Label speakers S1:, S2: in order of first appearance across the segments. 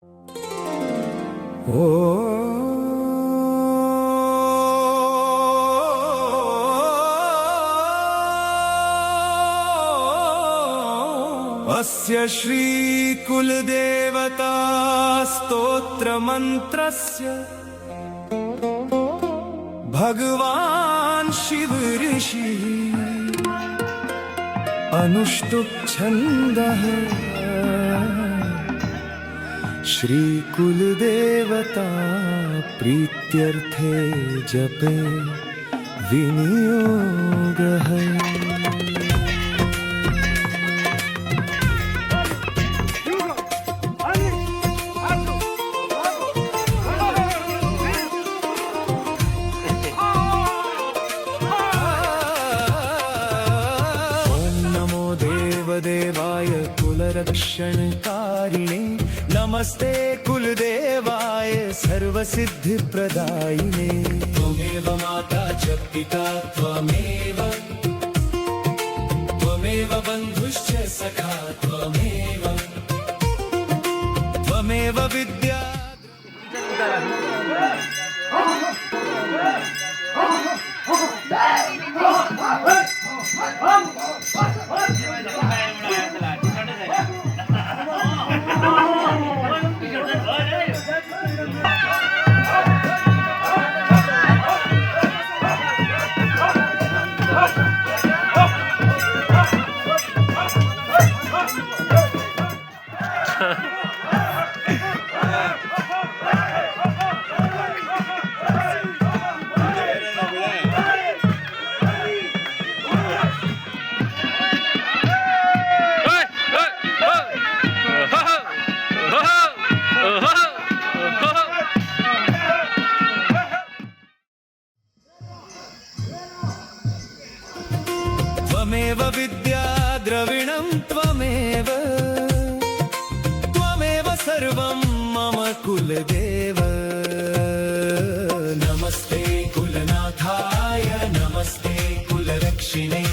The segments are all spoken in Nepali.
S1: अस्य श्री कुलदेवता स्तोत्र मंत्रस्य भगवान शिव ऋषि अनुष्टुप छंदः श्री कुलदेवता प्रीत्यर्थे जपे विनियोगः। देवाय कुलरक्षणकारिणे नमस्ते कुलदेवाय सर्वसिद्धिप्रदायिने। त्वमेव माता च पिता त्वमेव बन्धुश्च सखा त्वमेव विद्या। त्वमेव विद्या द्रविणं त्वमेव सर्वं मम कुलदेव। नमस्ते कुलनाथाय नमस्ते कुलरक्षिणे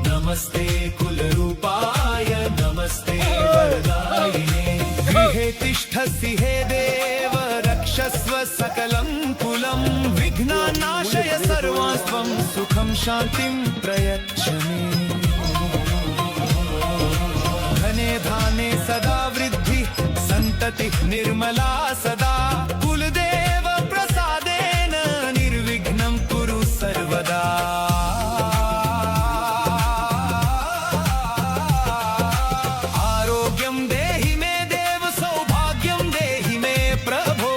S1: नमस्ते कुलरूपाय नमस्ते वरदायिने। गृहे तिष्ठसि हे देव रक्षस्व सकलं कुलं विघ्नानाशय सर्वास्त्वं सुखं शान्तिं प्रयच्छ मे। धने धाने सदा वृद्धि सन्तति निर्मला सदा कुलदेव प्रसादेन निर्विघ्नं कुरु सर्वदा। आरोग्यं देहि मे देव सौभाग्यं देहि मे प्रभो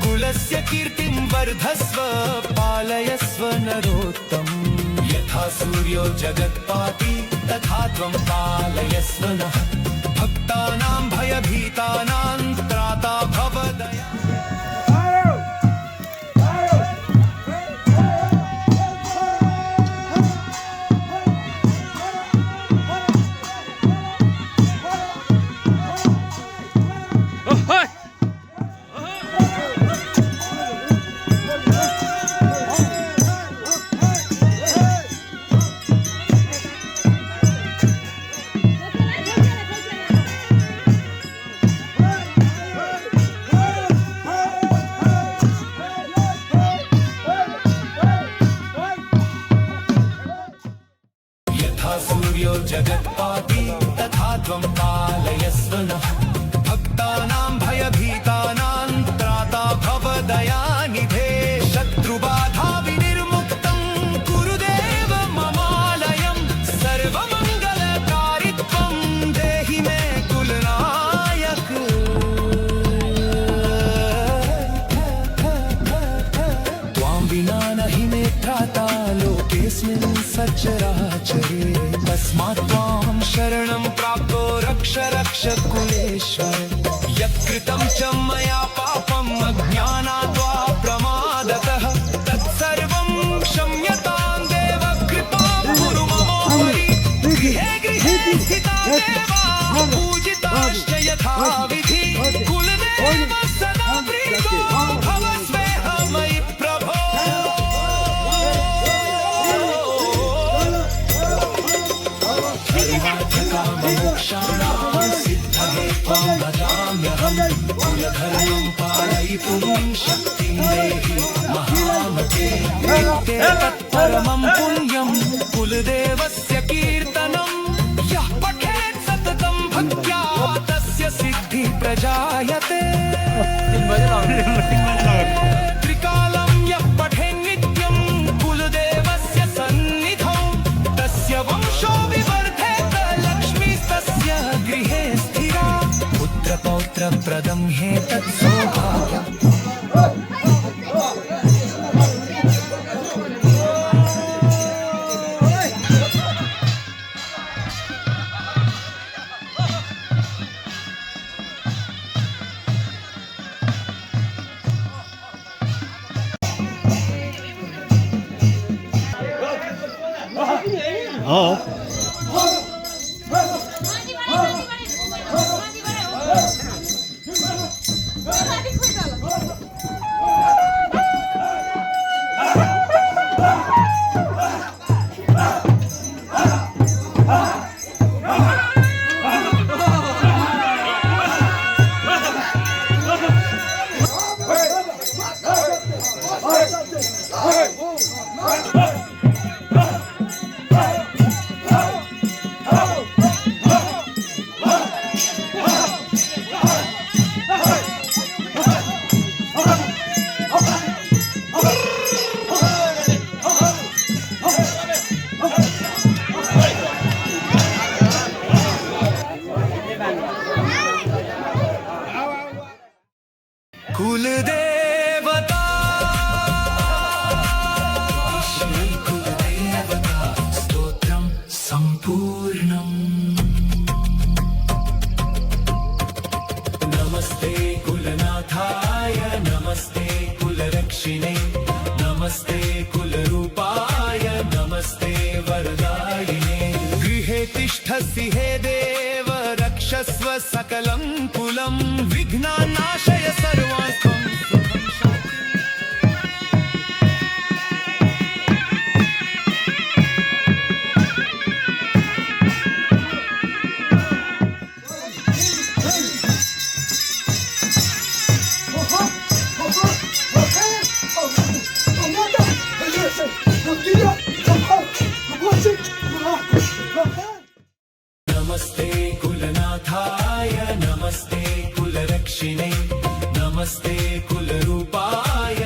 S1: कुलस्य कीर्तिं वर्धस्व पालयस्व नरोत्तम। यथा सूर्यो जगत्पाति तथा त्वं पालयस्व नः। भक्तानां भयभीतानां त्राता भव दया। सूर्यो जगत्पाति तथा त्वं पालयस्व नः। भक्तानां भयभीतानां त्राता भव दयानिधे। शत्रुबाधा विनिर्मुक्तं कुरुदेव ममालयं सर्वमङ्गलकारित्वं देहि मे कुलनायक। त्वां विना नहि मे त्राता लोकेऽस्मिन् सचराचरे। तस्मात् त्वां शरणं प्राप्तो रक्ष रक्ष कुलेश्वर। यत्कृतं च मया पापम् अज्ञानात् वा प्रमादतः तत्सर्वं क्षम्यतां देव कृपां कुरु ममोपरि। गृहे गृहे स्थिता देवा पूजिताश्च यथाविधि कुलदेव सदा प्रीतो भवस्वेह मयि प्रभो। मोक्षाणां सिद्धये त्वं भजाम्यहं कुलधर पूजयितुं शक्तिं देहि महामते नित्ये तत्परमं पुण्यं कुलदेवस्य कीर्तनं यः पठेत् सततं भक्त्या तस्य सिद्धिः प्रजायते त्रिकालं यः पठेत् नित्यं कुलदेवस्य सन्निधौ तस्य वंशो विवर्धेत लक्ष्मीस्तस्य गृहे स्थिरा पुत्रपौत्रप्रदं ह्येतत् सौभाग्यम् कुलदेवता श्री कुलदेवता स्तोत्रं सम्पूर्णम् नमस्ते कुलनाथाय नमस्ते कुलरक्षिणे नमस्ते कुलरूपाय नमस्ते वरदायिने गृहे तिष्ठसि हे देव रक्षस्व सकलं कुलं विघ्नानाशय सर्वार्थं सुखं शान्तिः नमस्ते कुलनाथाय नमस्ते कुलरक्षिणे नमस्ते कुलरूपाय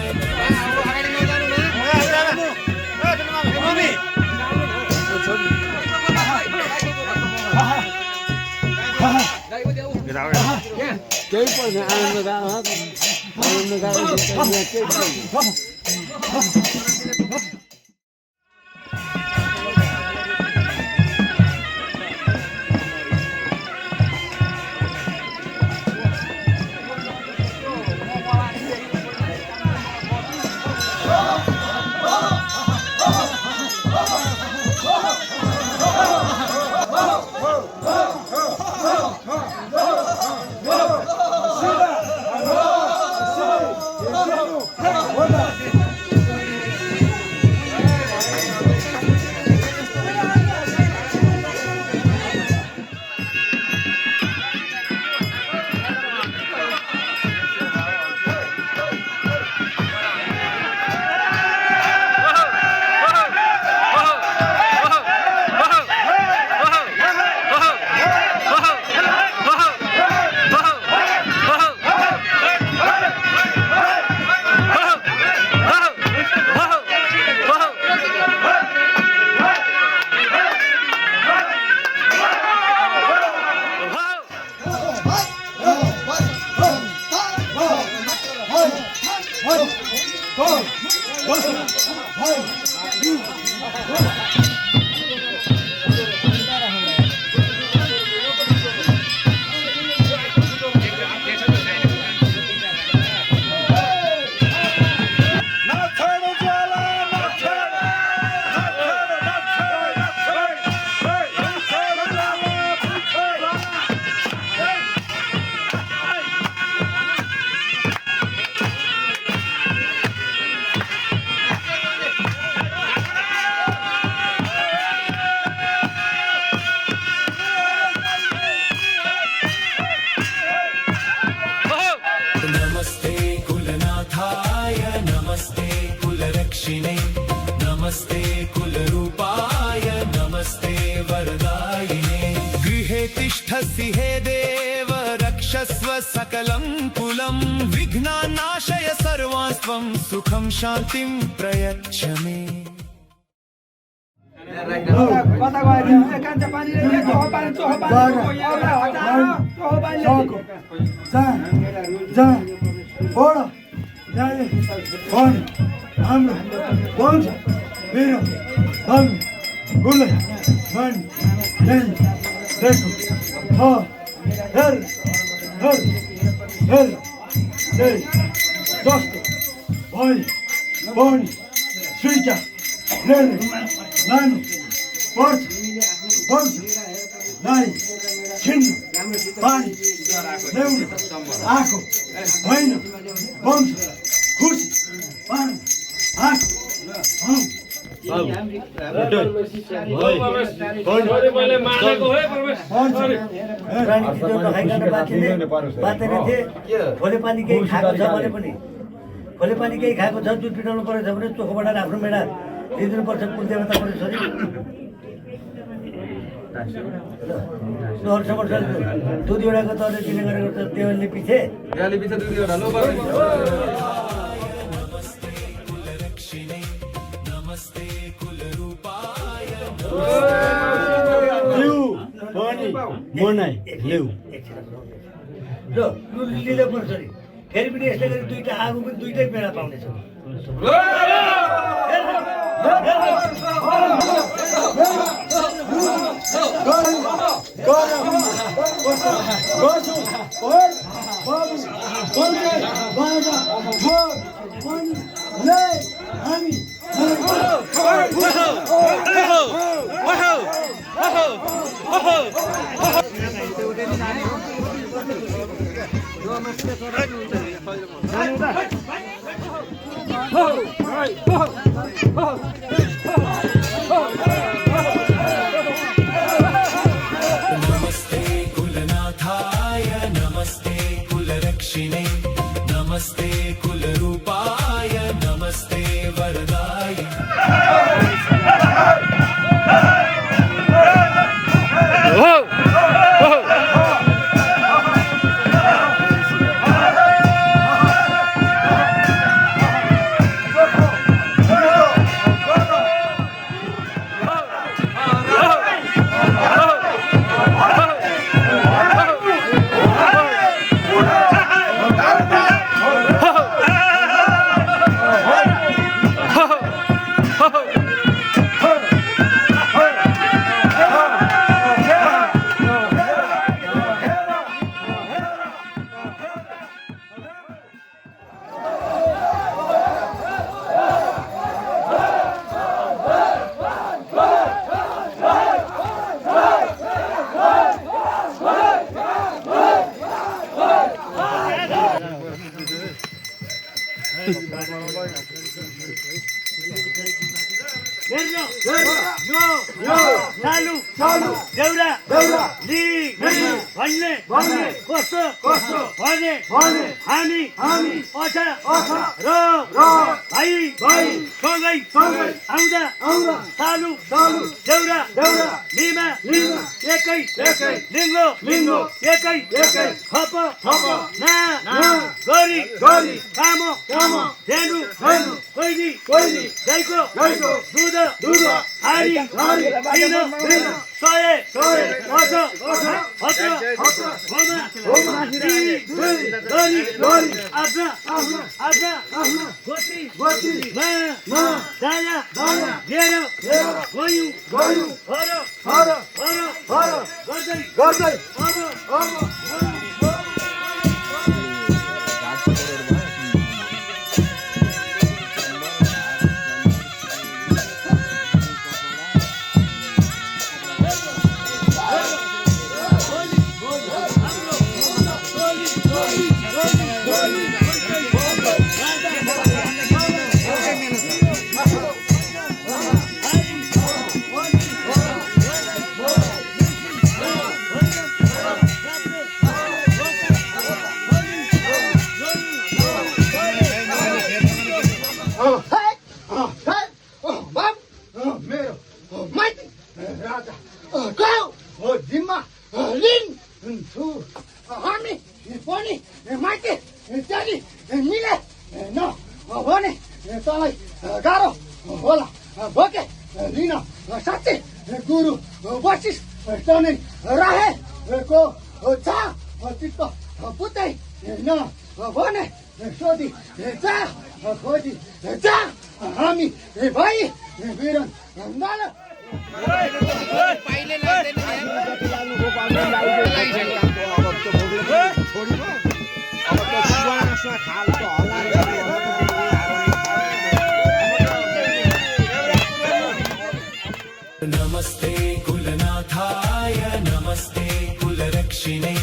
S1: वरदायिने गृहे तिष्ठसि हे देव रक्षस्व सकलं कुलं विघ्नानाशय सर्वास्त्वं सुखं शान्तिं प्रयच्छ मे
S2: खोले पानी केही खाएको छ भने पनि खोले पानी केही खाएको छ दुध पिटाउनु परेछ भने चोखोबाट आफ्नो मेढा दिनुपर्छ कुलदेवता परेश्वरी दुध एउटाको त दिने गरेको छ देवलले पछि लिँदै पर्छ नि फेरि पनि यसले गरी दुईटा आगो पनि दुईटै बेला पाउनेछ
S1: नमस्ते कुलनाथाय नमस्ते कुलरक्षिणे नमस्ते कुलरूपाय नमस्ते वरदायिने
S3: गाउँ जिम्मा लिन्छु हामी पनि माथि चली मिले न भने तँलाई गाह्रो होला भोके लिन साँच्चै गुरु वशिष्ठ नै राखेको छ चित्त पुतै न भने सोधी जा खोजी जा हामी भाइ बिरन
S1: नमस्ते कुलनाथाय नमस्ते कुलरक्षिणे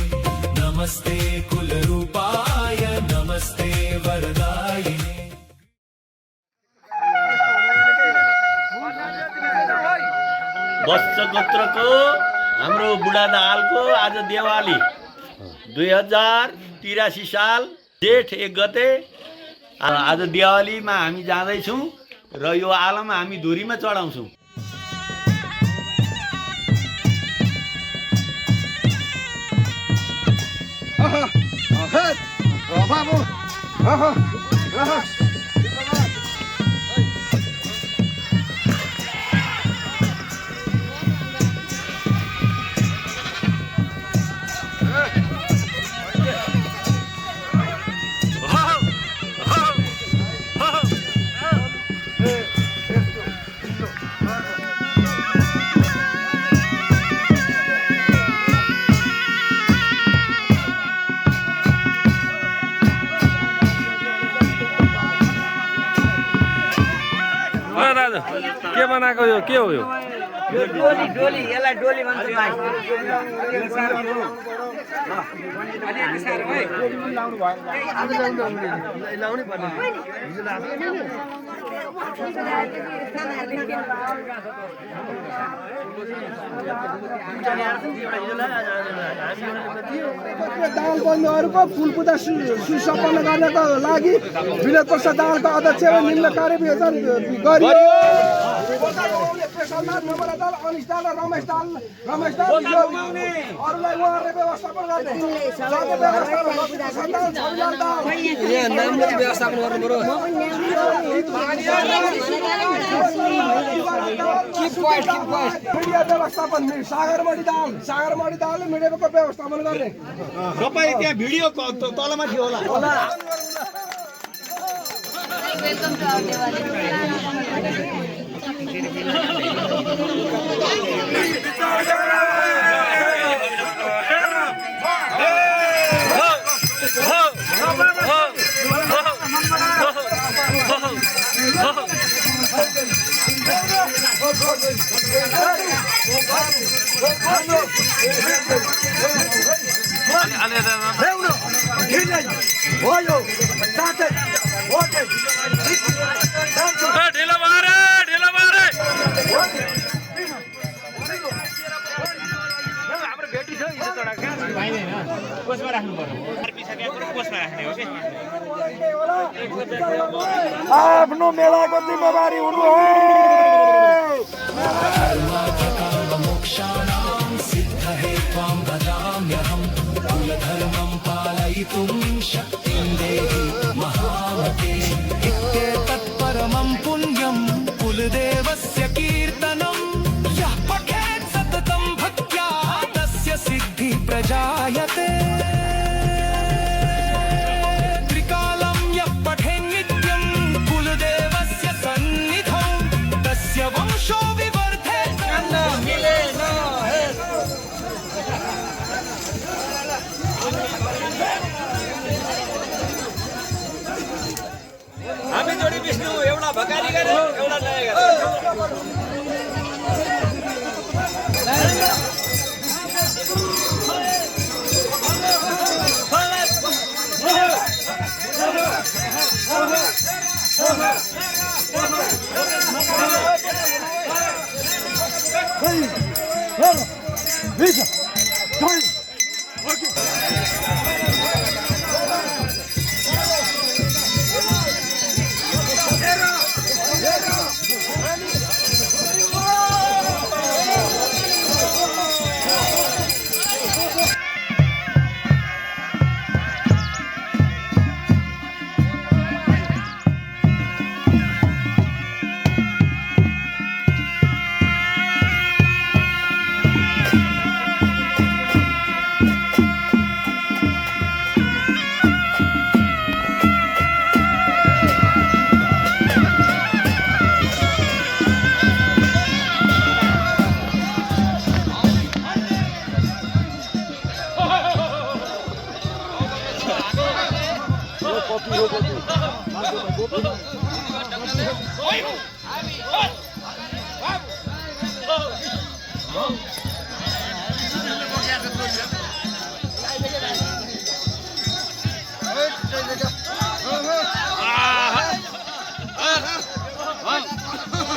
S1: नमस्ते कुलरूपाय नमस्ते वरदायिने
S4: बच्च गोत्रको हाम्रो बुढा दाहालको आज देवाली 2083 साल जेठ 1 गते आज देवालीमा हामी जाँदैछौँ र यो आलम हामी धुरीमा चढाउँछौँ।
S5: के बनाएको यो के हो यो
S6: डोली डोली यसलाई डोली भन्छ भाइ
S7: दाहाल बन्धुहरूको फुल पूजा सुसम्पन्न गर्नको लागि विनोद प्रसाद दाहालको अध्यक्ष निम्न कार्यविधान गरियो। अनिश दाल र रमेश दाल अरूलाई उहाँहरूले व्यवस्थापन गर्ने मिडिया व्यवस्थापन सागरमणि दाल मिडियाको व्यवस्थापन गर्ने
S4: तपाईँ त्यहाँ भिडियो तलमाथि होला।
S8: Welcome to our Diwali.
S7: आफ्नो मेलाको जिम्मेवारी हुनु हो।
S1: मोक्षाणां सिद्धये त्वां भजाम्यहं कुलधर्मं पालयितुं शक्तिं देहि महामते इत्येतत् परमं पुण्यं कुलदेवस्य कीर्तनं यः पठेत् सततं भक्त्या तस्य सिद्धिः प्रजायते।
S6: हामी जोडी विष्णु एउटा भकारी गरे एउटा नयाँ गरे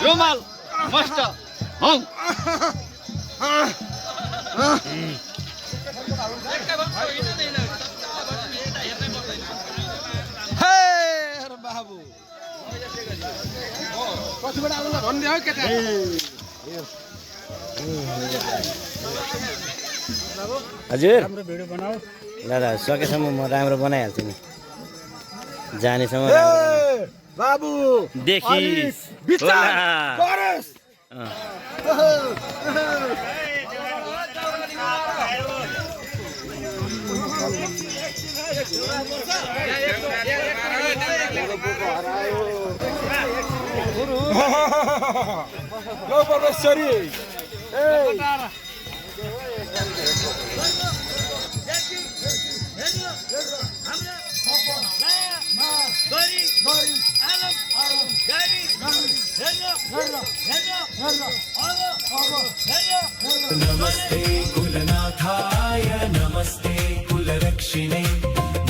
S6: रुमाल मस्त हौ
S7: बाबु कतिबाट आउनु भन्ने हो केटा
S9: हजुर राम्रो भिडियो बनाऊ दादा सकेसम्म म राम्रो बनाइहाल्छु नि जानेसम्म
S7: बाबु
S9: देखि
S7: विचार गरोस् लो परमेश्वरी
S1: नमस्ते कुलनाथाय नमस्ते कुलरक्षिणे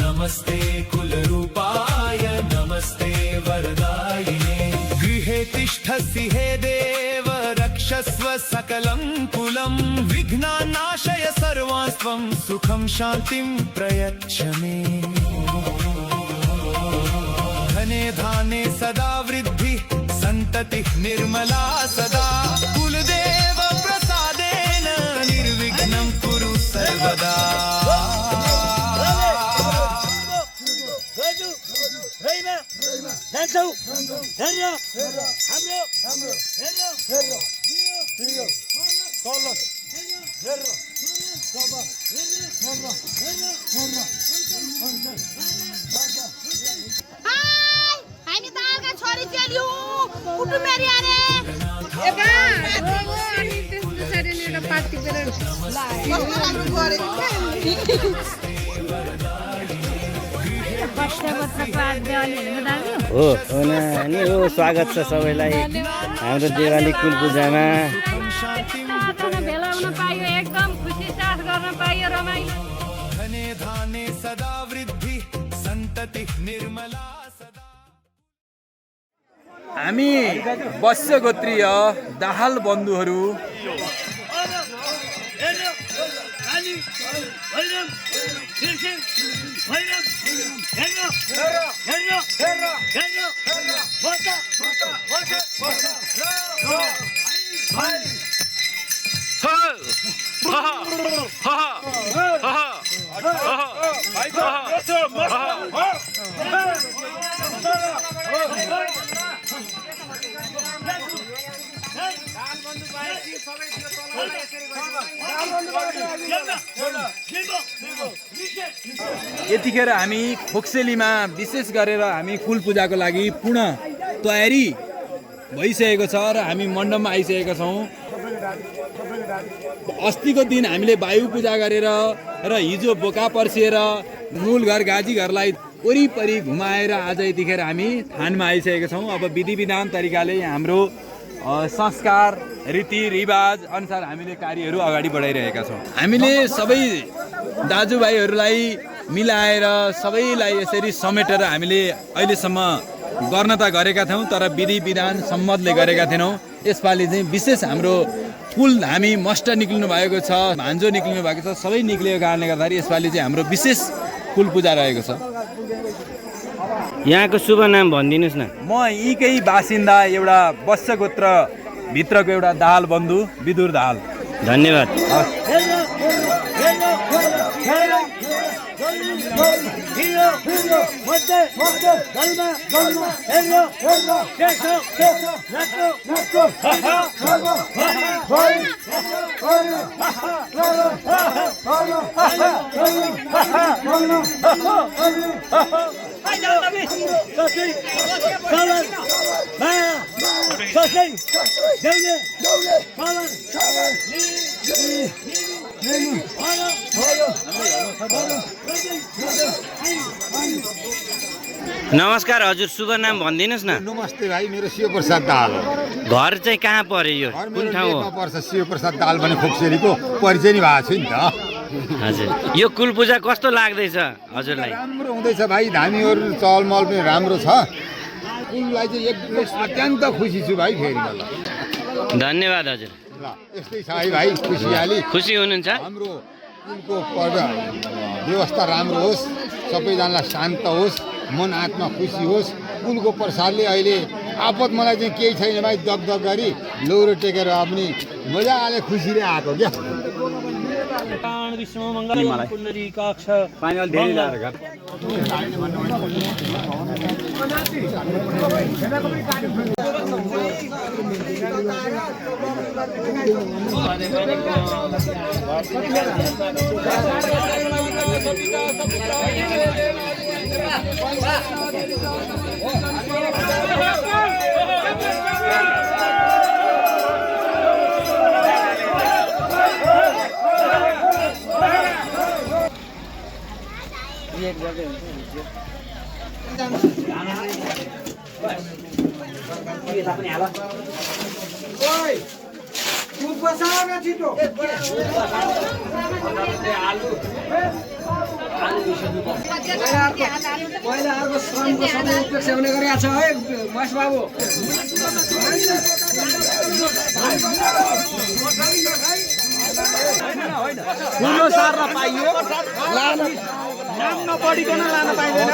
S1: नमस्ते कुलरूपाय नमस्ते वरदायिने गृहे तिष्ठसि हे देव रक्षस्व सकलं कुलं विघ्नानाशय सर्वास्त्वं सुखं शान्तिं प्रयच्छ मे धने धाने सदा वृद्धि सन्ततिः निर्मला सदा कुलदेव प्रसादेन निर्विघ्नं कुरु सर्वदा
S8: हामी दालका छोरी चेल्यौ कुटुम्बेरी आरे एका अनि त्यस्तो सरी नि एउटा पार्टी गरेर कस्तो राम्रो गरे
S9: हो नि हो स्वागत छ सबैलाई हाम्रो दिवाली कुल पूजामा
S8: भेला हुन पाइयो एकदम खुसी साथ गर्न पाइयो रमाइलो
S1: धने धाने सदा वृद्धि सन्ततिः निर्मला सदा
S5: हामी वश्य गोत्रीय दाहाल बन्धुहरू यतिखेर हामी खोक्सेलीमा विशेष गरेर हामी कुल पूजाको लागि पुनः तयारी भइसकेको छ र हामी मण्डपमा आइसकेका छौँ। अस्तिको दिन हामीले वायु पूजा गरेर र हिजो बोका पर्सिएर मूल घर गाजी घरलाई वरिपरि घुमाएर आज यतिखेर हामी थानमा आइसकेका छौँ। अब विधि विधान तरिकाले हाम्रो संस्कार रीतिरिवाज अनुसार हामीले कार्यहरू अगाडि बढाइरहेका छौँ। हामीले सबै दाजुभाइहरूलाई मिलाएर सबैलाई यसरी समेटेर हामीले अहिलेसम्म गर्न त गरेका थियौँ, तर विधि विधान सम्मतले गरेका थिएनौँ। यसपालि चाहिँ विशेष हाम्रो कुल हामी मस्ट निक्लिनु भएको छ, भान्जो निक्लिनु भएको छ, सबै निक्लिएको कारणले गर्दाखेरि यसपालि चाहिँ हाम्रो विशेष कुल पूजा रहेको छ।
S9: यहाँको शुभ नाम भनिदिनुहोस् न।
S5: म यहीँकै बासिन्दा एउटा वश्य गोत्र भित्रको एउटा दाहाल बन्धु विदुर दाहाल।
S9: धन्यवाद। नमस्कार हजुर, शुभ नाम भनिदिनुहोस् न।
S3: नमस्ते भाइ, मेरो शिवप्रसाद दाहाल हो।
S9: घर चाहिँ कहाँ पर्यो यो? कुन ठाउँ हो?
S3: पर्छ शिवप्रसाद दाहाल भने खोक्सेलीको परिचय नि भएको छु नि त।
S9: हजुर, यो कुल पूजा कस्तो लाग्दैछ हजुरलाई?
S3: राम्रो हुँदैछ भाइ, धामीहरू चहलमहल पनि राम्रो छ। कुललाई चाहिँ एकदमै अत्यन्त खुसी छु भाइ। फेरि ल
S9: धन्यवाद हजुर।
S3: ल यस्तै छ है भाइ, खुसियाली।
S9: खुसी हुनुहुन्छ?
S3: हाम्रो कुलको पर्व व्यवस्था राम्रो होस्, सबैजनालाई शान्त होस्, मन आत्मा खुसी होस्। कुलको प्रसादले अहिले आपत मलाई चाहिँ केही छैन भाइ, दगदग गरी लौरो टेकेर पनि मजाले खुसीले आएको क्या।
S7: पहिला अर्को श्रमको समय उपेक्षा हुने गरेको छ है महेश बाबु। ठुलो सार्न पाइयो, नाम नपढिकन लान पाइँदैन।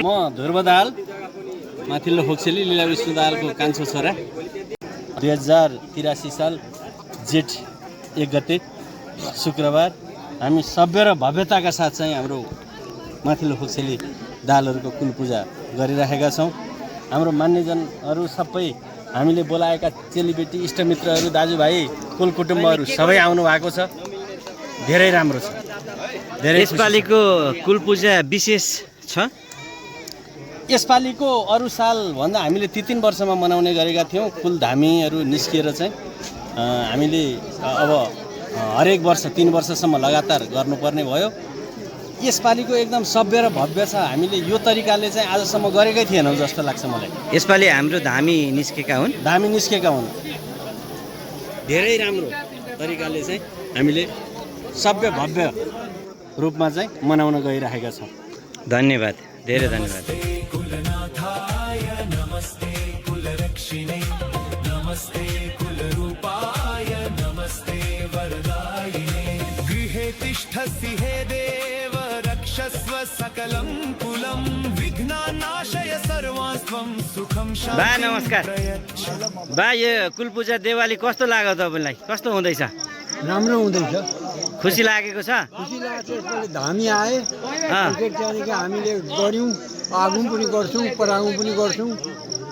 S10: म ध्रुव दाहाल, माथिल्लो खोक्सेली लीला विष्णु दाहालको कान्छो छोरा। 2083 साल जेठ 1 गते शुक्रबार हामी सभ्य र भव्यताका साथ चाहिँ हाम्रो माथिल्लो खोक्सेली दाहालहरूको कुल पूजा गरिरहेका छौँ। हाम्रो मान्यजनहरू सबै, हामीले बोलाएका चेलीबेटी, इष्टमित्रहरू, दाजुभाइ, कुल कुटुम्बहरू सबै आउनु भएको छ। धेरै राम्रो छ।
S9: यसपालिको कुल पूजा विशेष छ।
S10: यसपालिको अरू साल भन्दा हामीले 3 वर्षमा मनाउने गरेका थियौँ। कुल धामीहरू निस्किएर चाहिँ हामीले अब हरेक वर्ष 3 वर्षसम्म लगातार गर्नुपर्ने भयो। यसपालिको एकदम सभ्य र भव्य छ। हामीले यो तरिकाले चाहिँ आजसम्म गरेकै थिएनौँ जस्तो लाग्छ मलाई।
S9: यसपालि हाम्रो धामी निस्केका हुन्।
S10: धामी निस्केका हुन्। धेरै राम्रो तरिकाले चाहिँ हामीले सभ्य भव्य रूपमा चाहिँ मनाउन गइरहेका छौँ।
S9: धन्यवाद, धेरै धन्यवाद।
S1: कुलनाथाय नमस्ते कुलरक्षिणे नमस्ते कुलरूपाय नमस्ते वरदायिने गृहे तिष्ठसि हे देव रक्षस्व सकलं कुलं विघ्नानाशय सर्वास्त्वं सुखं शान्तिं
S9: बा नमस्कार। बा यो कुल पूजा देवाली कस्तो लाग्यो तपाईँलाई? कस्तो हुँदैछ?
S2: राम्रो हुँदैछ।
S9: खुसी लागेको छ?
S2: खुसी लाग्छ। यसपालि धामी आए त्यहाँदेखि हामीले गऱ्यौँ, आगो पनि गर्छौँ, परागो पनि गर्छौँ।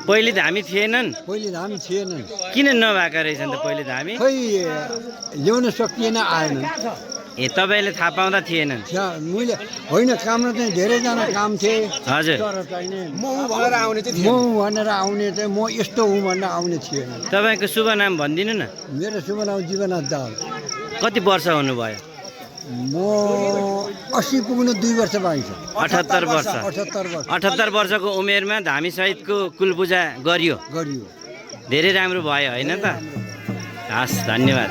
S9: पहिले धामी थिएनन्?
S2: पहिले धामी थिएनन्।
S9: किन नभएका रहेछन् त पहिले धामी?
S2: खै ल्याउन सकिएन, आएन।
S9: ए तपाईँले थाहा पाउँदा थिएनन्?
S2: मैले होइन, काममा चाहिँ धेरैजना काम थिए।
S9: हजुर।
S2: तर चाहिने म भनेर आउने चाहिँ म यस्तो हुँ भनेर आउने थिएन।
S9: तपाईँको शुभ नाम भनिदिनु न।
S2: मेरो शुभ नाम जीवनाथ दाहाल।
S9: कति वर्ष हुनुभयो?
S2: म 80 पुग्न 2 वर्ष बाँकी छ।
S9: 78 वर्ष। 78 वर्षको उमेरमा धामी सहितको कुल पूजा गरियो। धेरै राम्रो भयो होइन त? हस्, धन्यवाद।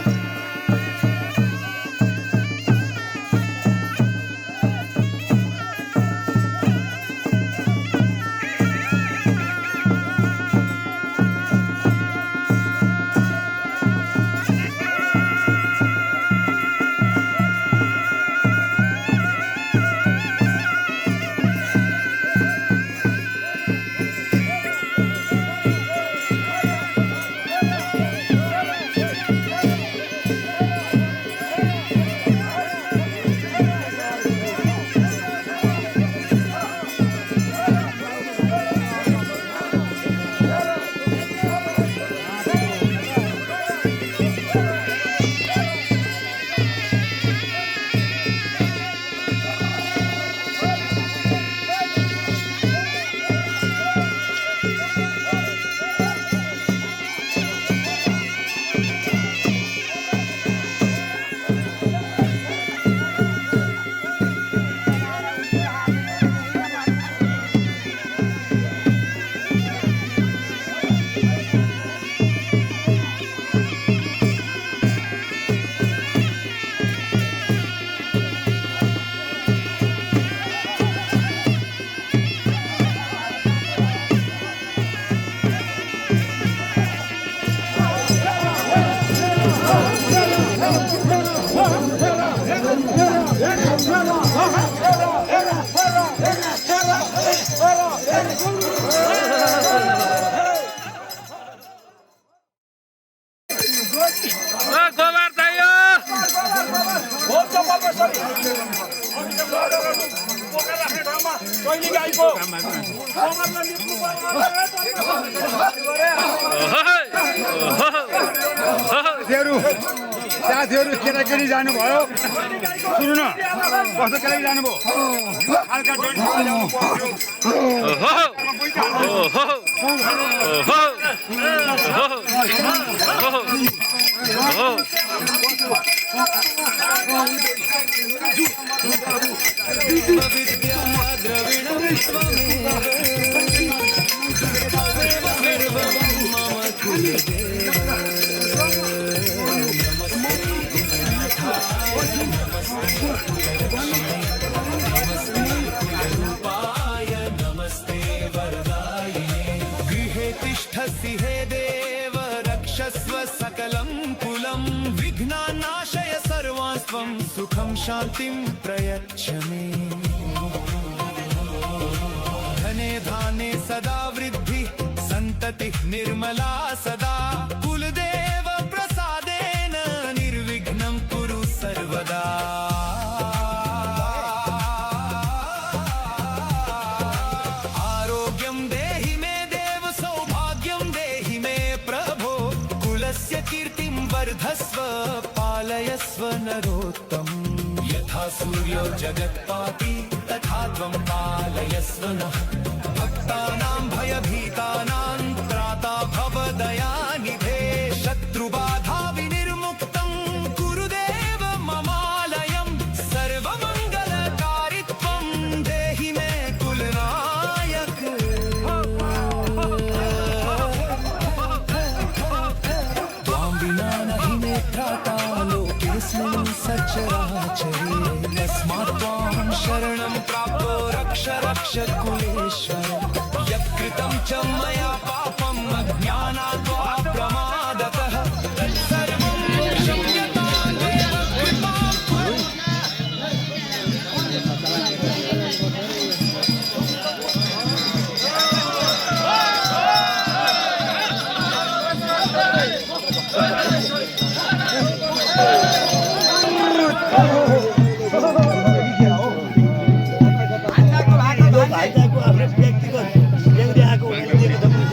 S3: साथीहरू केटाकेटी जानुभयो, सुन्नु न कस्तो केटाकेटी जानुभयो, हल्का
S1: गृहे तिष्ठसि हे देव रक्षस्व सकलं कुलं विघ्नानाशय सर्वास्त्वं सुखं शान्तिं प्रयच्छ मे धने धाने सदा वृद्धिः सन्ततिः निर्मला सदा कुलदेव प्रसादेन निर्विघ्नं कुरु सर्वदा आरोग्यं देहि मे देव सौभाग्यं देहि मे प्रभो कुलस्य कीर्तिं वर्धस्व पालयस्व नरोत्तम यथा सूर्यो जगत्पाति तथा त्वं पालयस्व नः भक्तानां भयभीतानां त्राता भव दयानिधे शत्रुबाधा विनिर्मुक्तं गुरुदेव ममालयं सर्वमङ्गलकारित्वं कृतं मया पापम् अज्ञानाद्वा प्रमादतः तत्सर्वं क्षम्यतां कृपां कुरु।
S2: भाइताको आफ्नो व्यक्तिगत ल्याउँदै आएको हुनाले दिएको छ भने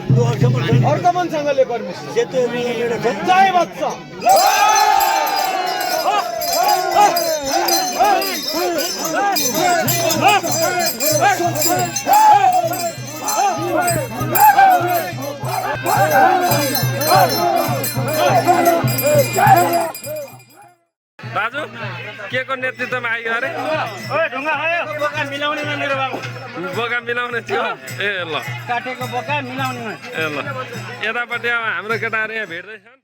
S2: त्यो असमर्थन
S7: हर्कमनसँगले गर्नु
S2: सेतो एउटा छ
S7: जय वत्स
S6: दाजु के को नेतृत्वमा आयो अरे बोका मिलाउनेमा मेरो बाबु बोका मिलाउने थियो ए ल काटेको बोका मिलाउनेमा ए ल यतापट्टि अब हाम्रो केटाहरू यहाँ भेट्दैछन्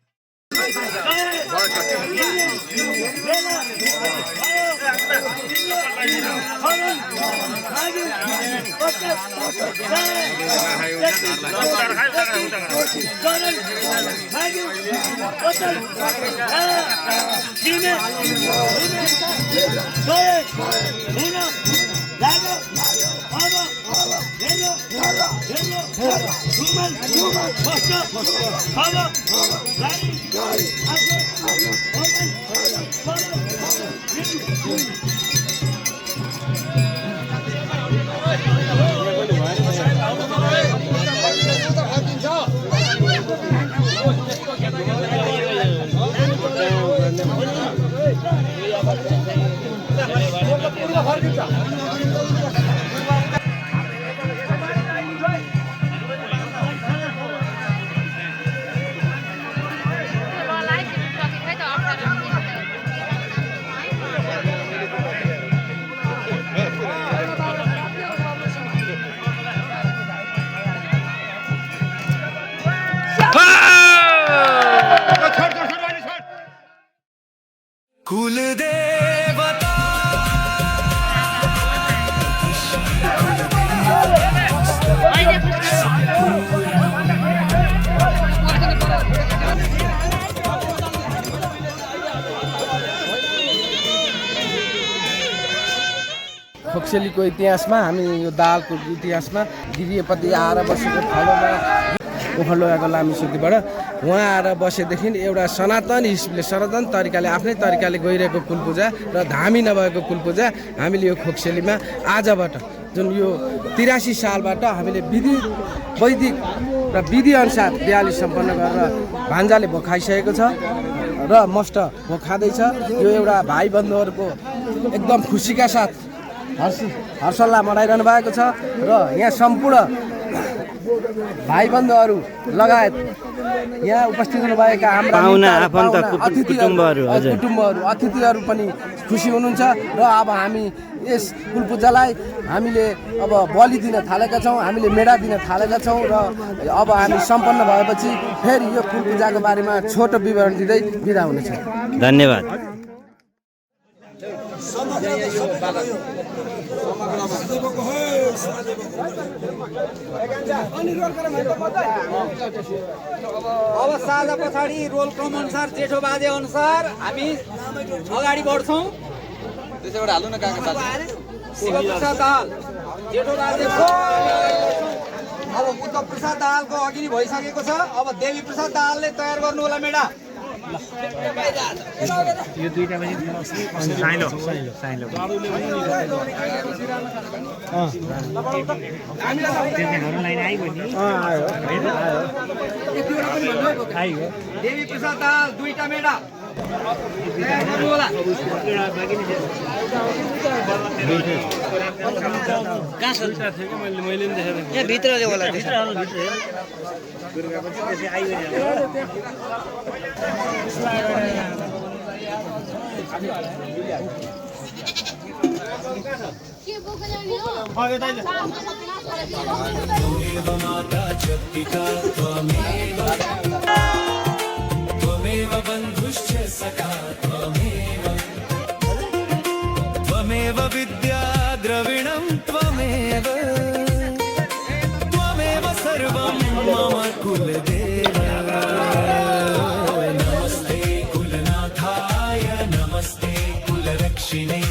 S1: कुल देवता
S7: खोक्सेलीको इतिहासमा हामी यो दालको इतिहासमा दिदीपति आएर बसेको ठाउँमा ओखलडोगाको लामी सुकीबाट उहाँ आएर बसेदेखि एउटा सनातन हिसाबले सनातन तरिकाले आफ्नै तरिकाले गइरहेको कुलपूजा र धामी नभएको कुलपूजा हामीले यो खोक्सेलीमा आजबाट जुन यो 83 सालबाट हामीले वैदिक र विधिअनुसार दिवाली सम्पन्न गरेर भान्जाले भोग खाइसकेको छ र मस्ट भोग खाँदैछ। यो एउटा भाइ बन्धुहरूको एकदम खुसीका साथ हर्षोल्लास मनाइरहनु भएको छ र यहाँ सम्पूर्ण भाइ बन्धुहरू लगायत यहाँ उपस्थित हुनुभएका हाम्रा अतिथिहरू पनि खुसी हुनुहुन्छ र अब हामी यस कुलपूजालाई हामीले अब बलि दिन थालेका छौँ, हामीले मेढा दिन थालेका छौँ र अब हामी सम्पन्न भएपछि फेरि यो कुलपूजाको बारेमा छोटो विवरण दिँदै बिदा हुनेछ।
S9: धन्यवाद।
S6: अब साझा पछाडि रोल क्रम अनुसार जेठो बाजे अनुसार हामी अगाडि बढ्छौँ। त्यसैबाट हाल्नु न काका शिवप्रसाद दाहाल जेठो बाजे अब उद्धव प्रसाद दाहालको अघि नै भइसकेको छ। अब देवी प्रसाद दाहालले तयार गर्नु होला मेडा।
S10: यो दुईटा पनि साइलो
S6: देवी प्रसाद दाहाल दुईटा मेडा तयार गर्नु होला।
S9: यहाँ भित्र होला
S1: त्वमेव माता च पिता त्वमेव बन्धुश्च सखा त्वमेव विद्या द्रविणं त्वमेव कुलदेव नमस्ते कुलनाथाय नमस्ते कुलरक्षिणे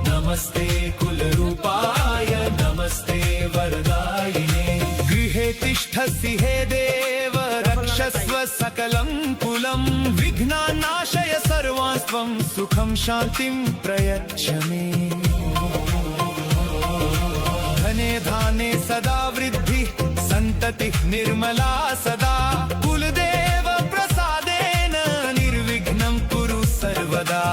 S1: नमस्ते कुलरूपाय नमस्ते वरदायिने गृहे तिष्ठसि हे देव रक्षस्व सकलं कुलं विघ्नानाशय सर्वास्त्वं सुखं शान्तिं प्रयच्छ मे धने धाने सदा वृद्धि सन्ततिः निर्मला सदा कुलदेव प्रसादेन निर्विघ्नं कुरु सर्वदा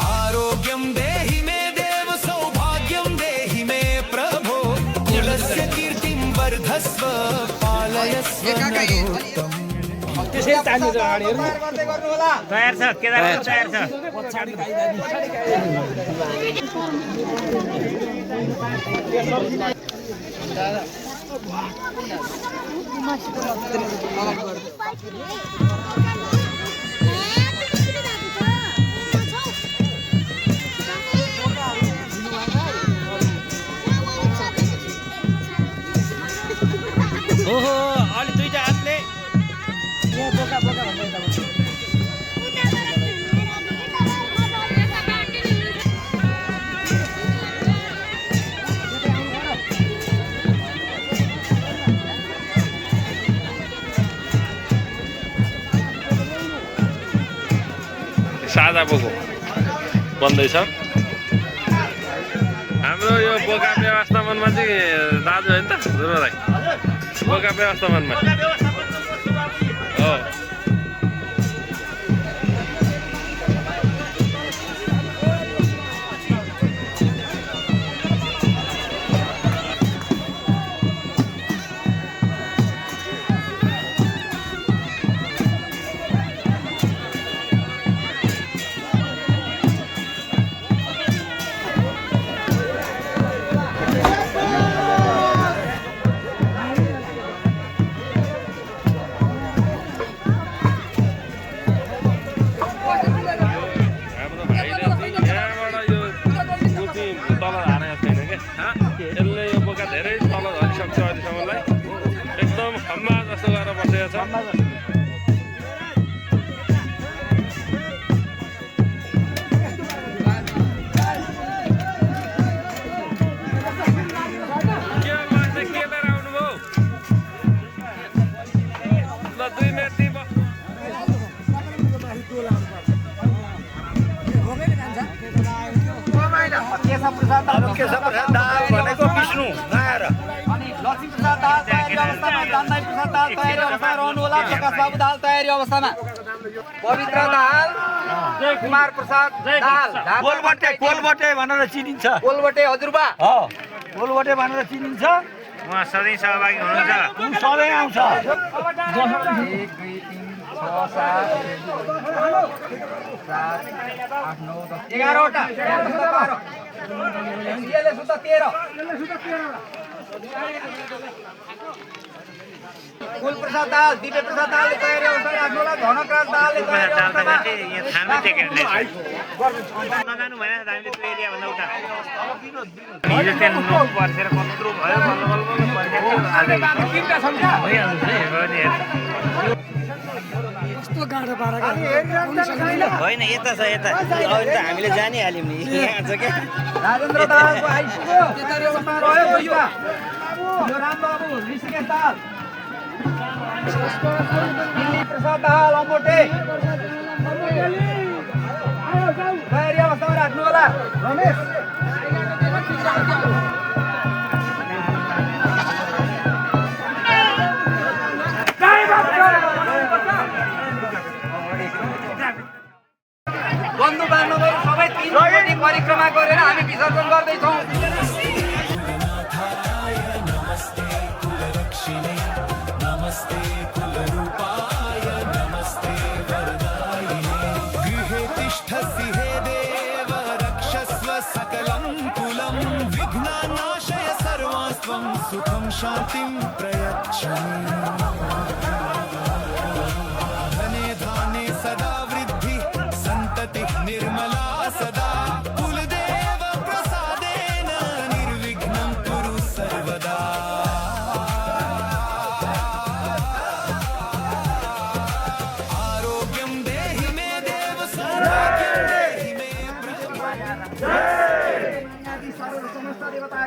S1: आरोग्यं देहि मे देव सौभाग्यं देहि मे प्रभो कुलस्य कीर्तिं वर्धस्व पालयस्व नरोत्तम
S9: तयार छ केदारनाथ तयार छ ओहो अलि दुईटा हातले
S11: साझा बोको बन्दैछ हाम्रो यो बोका व्यवस्थापनमा चाहिँ दाजु होइन त ध्रुव दाइ बोका व्यवस्थापनमा हो यसले यो बोका धेरै तल झरिसक्छ अहिलेसम्मलाई एकदम खम्बा जस्तो गरेर बसेको छ के लिएर आउनुभयो ल 2 मिनट
S4: भनेको विष्णु नआएर
S6: अनि लक्ष्मी प्रसाद दाल तयारी अवस्थामा जानमाई प्रसाद दाल तयारी अवस्थामा रहनु होला प्रकाश बाबु दाल तयारी अवस्थामा पवित्र दाल कुमार प्रसाद दाल
S4: कोलबटे भनेर चिनिन्छ
S6: कोलबटे हजुरबा
S4: कोलबटे भनेर चिनिन्छ
S9: उहाँ सधैँ सहभागी हुनुहुन्छ
S4: सधैँ आउँछ
S6: 11वटा कुल प्रसाद दाल दिव्य प्रसाद दाल तयारी अवस्था राख्नु होला धनकराज दालले तयारी अवस्थामा
S9: नजानु भएन हामीले त्यो एरियाभन्दा उता हिजो त्यहाँ नौ पर्सेर कत्रो भयो होइन यता छ यता अहिले त हामीले जानिहाल्यौँ नि यहाँ छ क्या
S6: राजेन्द्र दालको आइसक्यो तयारी अवस्थामा रह्यो यो रामबाबु ऋषिकेश दाल दिल्ली प्रसाद दाल अम्बोटे तयारी अवस्थामा राख्नु होला रमेश बन्धु बान्धवहरू सबै 3 कोटी परिक्रमा गरेर हामी विसर्जन गर्दैछौँ
S1: नमस्ते कुलरक्षिणे नमस्ते कुलरूपाय नमस्ते वरदायिने गृहे तिष्ठसि हे देव रक्षस्व सकलं कुलं विघ्नानाशय सर्वास्त्वं सुखं शान्तिं प्रयच्छ मे धने धाने सदा वृद्धि सन्ततिः निर्मला सदा कुलदेव प्रसादेन निर्विघ्नं कुरु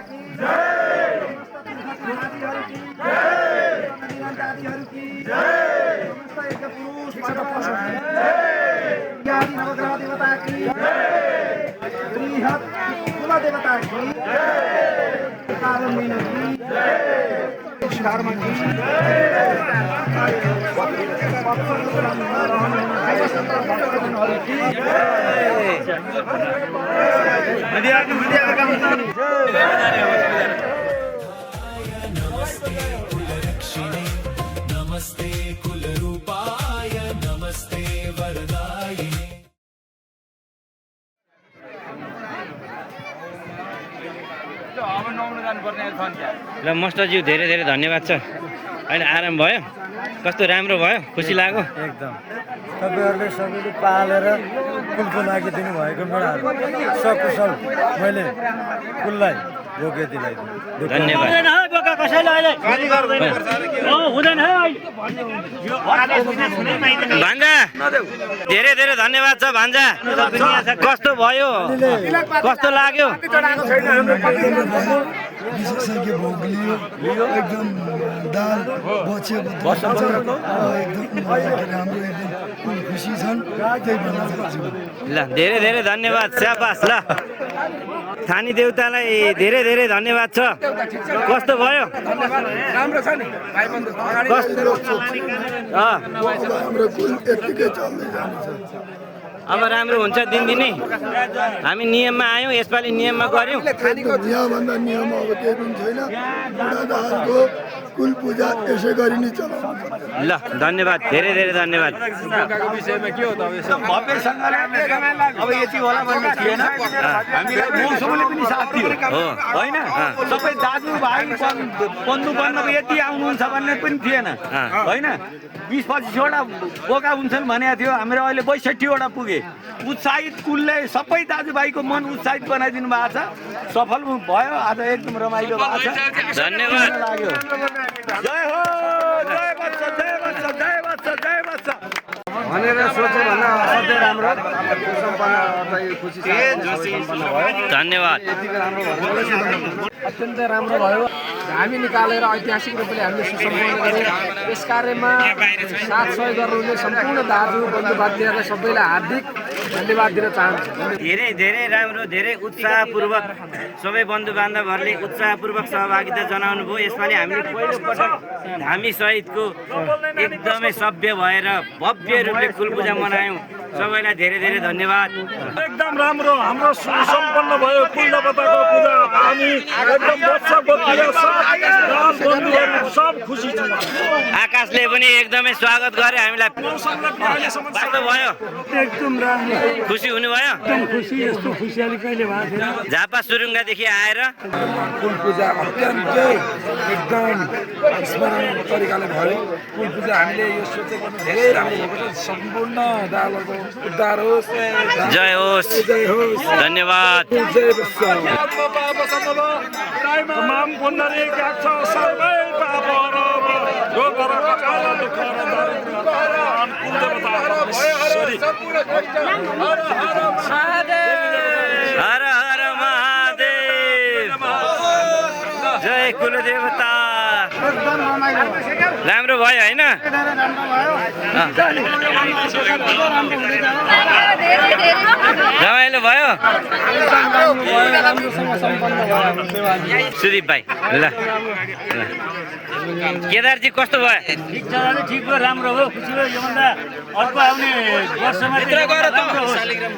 S6: की जय, की जय, जातिहरू की जय, समस्त एक पुरुष ज्ञानी नवग्रह देवता की जय, बृहत कुल देवता की जय, कारण मीन की जय, धर्म की
S1: नमस्ते कुलरूपाय नमस्ते वरदायिने
S9: ल मास्टरज्यू धेरै धेरै धन्यवाद छ। अहिले आराम भयो, कस्तो राम्रो भयो, खुसी लाग्यो।
S2: एकदम तपाईँहरूले सबैले पालेर कुलको लागि दिनुभएको मेडाहरू सकुशल मैले कुललाई योग्य दिलाइदिएँ।
S9: धन्यवाद। भान्जा धेरै धेरै धन्यवाद छ भान्जा। कस्तो भयो, कस्तो लाग्यो?
S12: विशेषज्ञ भोग लियो एकदम दाल बच्यो एकदम राम्रो एकदम खुसी छन् त्यही भन्न चाहन्छु।
S9: ल धेरै धेरै धन्यवाद, स्याबास। ल थानी देउतालाई धेरै धेरै धन्यवाद छ। कस्तो भयो?
S7: राम्रो छ नि भाइ बन्धु
S12: हाम्रो कुल यत्तिकै चल्दै जान्छ।
S9: अब राम्रो हुन्छ दिनदिनै। हामी नियममा आयौँ, यसपालि नियममा गऱ्यौँ।
S12: यहाँभन्दा नियम अब केही पनि छैन। बुढादाहरूको कुल पूजा यसै गरी नै चलाउँछ।
S9: ल धन्यवाद, धेरै धेरै धन्यवाद।
S5: विषयमा के हो त
S4: भव्य सङ्ग्रामले अब यति होला भन्ने थिएन। हामीलाई मौसमले पनि साथ दियो होइन। सबै दाजुभाइ बन्धु बान्धव यति आउनुहुन्छ भन्ने पनि थिएन होइन। 20-25वटा बोका हुन्छन् भनेको थियो, हाम्रो अहिले 62वटा पुगे। उत्साहित कुलले सबै दाजुभाइको मन उत्साहित बनाइदिनु भएको छ। सफल भयो, आज एकदम रमाइलो भएको छ।
S9: धन्यवाद।
S4: लाग्यो। जय हो, जय वत्स, जय वत्स, जय वत्स, जय वत्स
S7: भनेर सोचे भन्दा असाध्यै राम्रो खुसी
S9: धन्यवाद।
S7: अत्यन्तै राम्रो भयो। हामी निकालेर ऐतिहासिक रूपले हामीले सुसम्पन्न गऱ्यौँ। यस कार्यमा साथ सहयोग गर्नुहुने सम्पूर्ण दाजु बन्धुबान्धवहरूलाई सबैलाई हार्दिक धन्यवाद दिन चाहन्छु।
S9: धेरै धेरै राम्रो, धेरै उत्साहपूर्वक सबै बन्धु बान्धवहरूले उत्साहपूर्वक सहभागिता जनाउनु भयो। यसपालि हामीले पहिलोपटक धामी सहितको एकदमै सभ्य भएर भव्य रूपले कुल पूजा मनायौँ। सबैलाई धेरै धेरै धन्यवाद।
S11: एकदम राम्रो, हाम्रो सुसम्पन्न भयो कुल देवताको पूजा। हामी एकदम सब खुसी छौँ।
S9: आकाशले पनि एकदमै स्वागत गरे हामीलाई। कस्तो भयो?
S2: एकदम राम्रो,
S9: खुसी हुनुभयो?
S2: एकदम खुसी। यस्तो खुसियाली कहिले भएको थिएन।
S9: झापा सुरुङ्गादेखि आएर
S7: कुल पूजा अत्यन्तै एकदम स्मरणीय तरिकाले भयो। कुल पूजा हामीले यो सोचेको धेरै राम्रो भएको छ। सम्पूर्ण दालको उद्धार होस्,
S9: जय होस्, धन्यवाद।
S11: तमाम पुण्डरी गाछ सबै पापहरु रोगहरु अकाल दुःख र
S9: हर हर महादेव, जय कुलदेवता। राम्रो भयो होइन? रमाइलो भयो सुदीप भाइ। ल केदारजी कस्तो भयो?
S2: ठिक भयो, राम्रो हो, खुसी भयो। योभन्दा अर्को आउने वर्षमा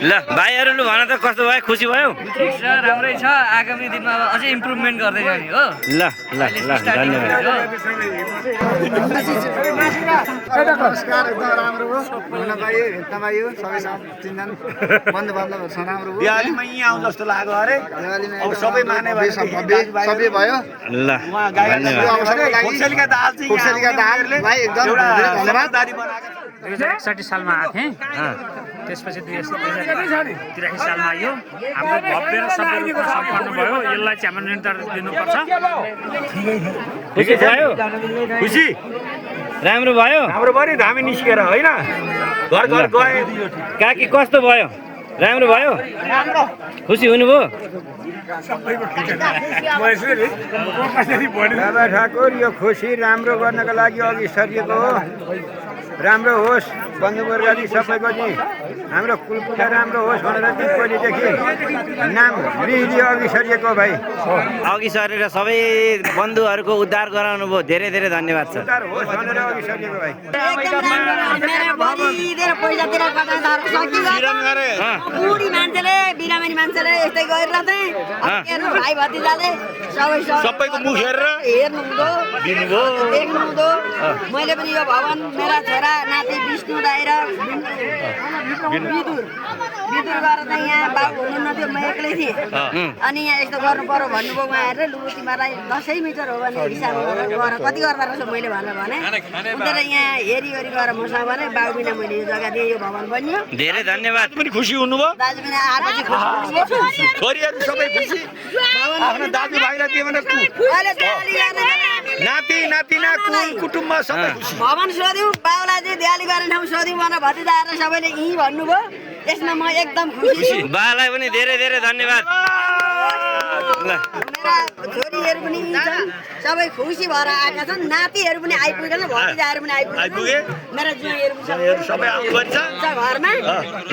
S9: ल भाइहरूले भन त कस्तो भयो? खुसी भयो?
S13: ठिक छ, राम्रै छ। आगामी दिनमा अब अझै इम्प्रुभमेन्ट गर्दै जाने हो।
S9: ल ल ल धन्यवाद।
S6: नमस्कार, एकदम राम्रो हो। भन्न पाइयो, भेट्न पाइयो, सबैसँग चिन्जान बन्धु बान्धवहरूसँग राम्रो हो।
S4: दिवालीमा यहीँ आउँ जस्तो लाग्यो अरे। अब सबै माने
S6: सबै भयो।
S9: ल
S4: खुर्सेलीका दाल चाहिँ
S6: खुर्सेलीका दाल भाइ एकदम धन्यवाद।
S13: 2061 सालमा आएको थिएँ, त्यसपछि 2083 सालमा आयो। हाम्रो भव्य र सभ्य रूपमा सम्पन्न भयो। यसलाई चाहिँ हाम्रो निरन्तर दिनुपर्छ।
S9: खुसी भयो?
S4: खुसी
S9: राम्रो भयो?
S4: हाम्रो पनि धामी निस्केर होइन, घर घर गए।
S9: काकी कस्तो भयो? राम्रो भयो खुसी हुनुभयो
S4: बाबा ठाकुर यो खुसी राम्रो गर्नको लागि अघि सरिएको हो राम्रो होस् बन्धुवर्गले सबैको चाहिँ हाम्रो कुलपूजा राम्रो होस् भनेर चाहिँ पहिलेदेखि नाम लिइदियो अघि सरिएको भाइ
S9: अघि सरेर सबै बन्धुहरूको उद्धार गराउनु भयो धेरै धेरै धन्यवाद छ
S4: उद्धार होस् भनेर अघि सरिएको भाइ
S8: बुढी मान्छेले बिरामी मान्छेले यस्तै गरेर चाहिँ भाइ भतिजाले
S4: सबैको मुख हेरेर
S8: हेर्नु हुँदो देख्नु हुँदो मैले पनि यो भवन मेरा छोरा नाति विष्णु दाइ र विदुर गरेर चाहिँ यहाँ बाबु हुनुहुन्न थियो म एक्लै थिएँ अनि यहाँ यस्तो गर्नु पर्यो भन्नुभयो उहाँहरूले लु तिमीहरूलाई 10 मिटर हो भने हिसाब गरेर गर कति गर्दा रहेछ मैले भनेर भने उनीहरूले यहाँ हेरिवरि गएर मसँग भने बाबु बिना मैले यो जग्गा दिएँ यो भवन बनियो
S9: धेरै धन्यवाद
S4: पनि खुसी हुनुभयो
S8: दाजु बिना आएपछि खुसी
S4: छोरीहरू सबै खुसी आफ्नो दाजुभाइलाई दियो भने नाति नातिना कुटुम्ब सबै खुसी
S8: भवन सोध्यौँ बाबुलाई चाहिँ दिवाली गर्ने ठाउँ सोध्यौँ भनेर भतिजाहरू सबैले यहीँ भन्नुभयो यसमा म एकदम खुसी
S9: बालाई पनि धेरै धेरै धन्यवाद
S8: मेरा छोरीहरू पनि छन् सबै खुसी भएर आएका छन् नातिहरू पनि आइपुगेन भतिजाहरू पनि आइपुगे मेरा ज्वाइँहरू पनि
S4: सबै आउनुहुन्छ
S8: घरमा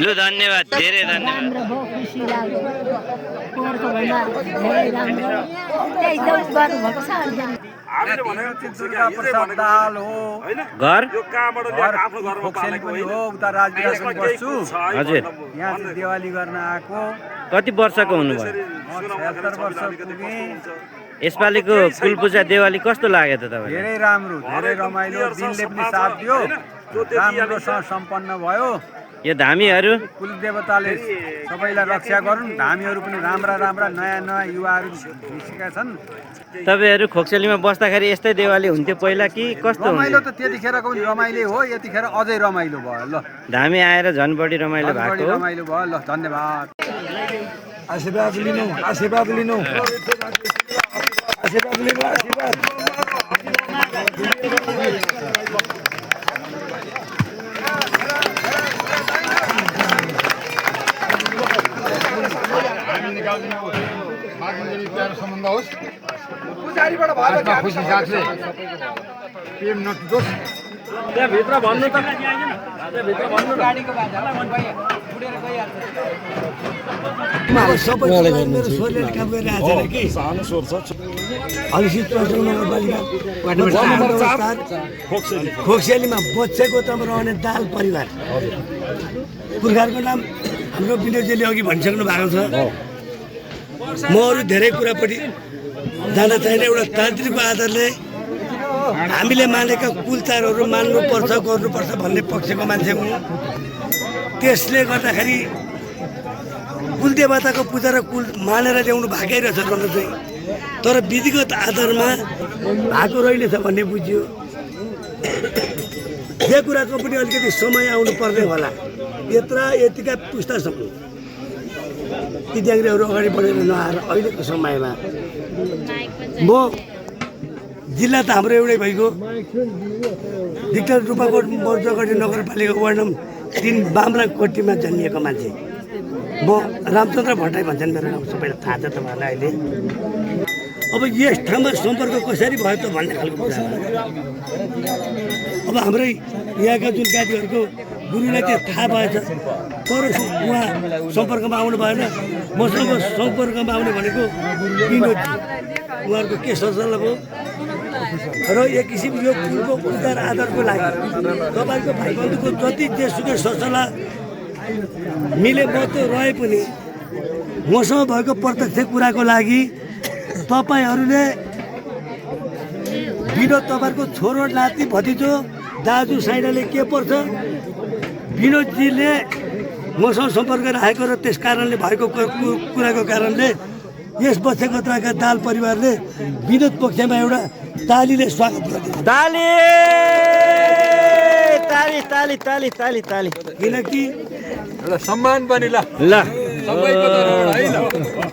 S9: लु धन्यवाद धेरै धन्यवाद घर हजुर
S4: यहाँ दिवाली गर्न आएको
S9: कति वर्षको हुनुभयो
S4: 76 वर्ष पुगे
S9: यसपालिको कुलपूजा देवाली कस्तो लाग्यो त तपाईँ
S4: धेरै राम्रो धेरै रमाइलो दिनले पनि साथ दियो राम्रोसँग सम्पन्न भयो
S9: यो धामीहरू
S4: कुल देवताले सबैलाई रक्षा गरून् धामीहरू पनि राम्रा राम्रा नयाँ नयाँ युवाहरू निस्केका छन्
S9: तपाईँहरू खोक्सेलीमा बस्दाखेरि यस्तै देवाली हुन्थ्यो पहिला कि कस्तो
S4: रमाइलो त त्यतिखेरको पनि रमाइलो हो यतिखेर अझै रमाइलो भयो ल
S9: धामी आएर झन् बढी रमाइलो भएको
S4: रमाइलो भयो ल धन्यवाद
S2: आशीर्वाद लिनु आशीर्वाद लिनु आशीर्वाद लिनु आशीर्वाद
S3: सम्बन्ध होस् खुसी साथले प्रेम नटुटोस्
S11: त्यहाँभित्र भन्नु त त्यहाँभित्र भन्नु
S2: मेरो छोरीले काम गरिरहेको छैन कि सानो स्वर छ हलिसित नगरपालिका खोक्सेलीमा बच्चेको तब रहने दाल परिवार पुर्खाहरूको नाम हाम्रो विनोदजीले अघि भनिसक्नु भएको छ म अरू धेरै कुरापट्टि जान चाहिने एउटा तान्त्रिकको आधारले हामीले मानेका कुलचारहरू मान्नुपर्छ गर्नुपर्छ भन्ने पक्षको मान्छे हुँ त्यसले गर्दाखेरि कुलदेवताको पूजा र कुल मानेर ल्याउनु भएकै रहेछ गर्नु चाहिँ तर विधिगत आधारमा भएको रहेछ भन्ने बुझ्यो यो कुराको पनि अलिकति समय आउनु पर्ने होला यतिका पुस्तासम्म ती ड्याङ्ग्रेहरू अगाडि बढेर नआएर अहिलेको समयमा म जिल्ला त हाम्रो एउटै भइगयो डिक्टर रूपाकोट मर्जगढी नगरपालिका वार्ड नम्बर 3 बामराकोटीमा जन्मिएको मान्छे म रामचन्द्र भट्टाई भन्छन् मेरो नाम सबैलाई थाहा छ तपाईँहरूलाई अहिले अब यस ठाउँमा सम्पर्क कसरी भयो त भन्ने खालको कुरा अब हाम्रै यहाँका जुन गाडीहरूको गुरुलाई चाहिँ थाहा भएछ तर उहाँ सम्पर्कमा आउनु भएन मसँग सम्पर्कमा आउने भनेको विनोदजी उहाँहरूको के ससल्लाह भयो र एक किसिम यो कुलको उद्धार आधारको लागि तपाईँको भाइबन्धुको जति जेसुकै ससल्लाह मिले मात्रै रहे पनि मसँग भएको प्रत्यक्ष कुराको लागि तपाईँहरूले विनोद तपाईँको छोरो नाति भतिजो दाजु साइनाले के पर्छ विनोदजीले मसँग सम्पर्क राखेको र त्यस कारणले भएको कुराको कारणले यस बच्चाकोत्राका दाल परिवारले विनोद पक्षमा एउटा तालीले स्वागत गरिदिन्छ
S9: ताली ताली ताली ताली ताली ताली
S2: किनकि
S5: एउटा सम्मान पनि ल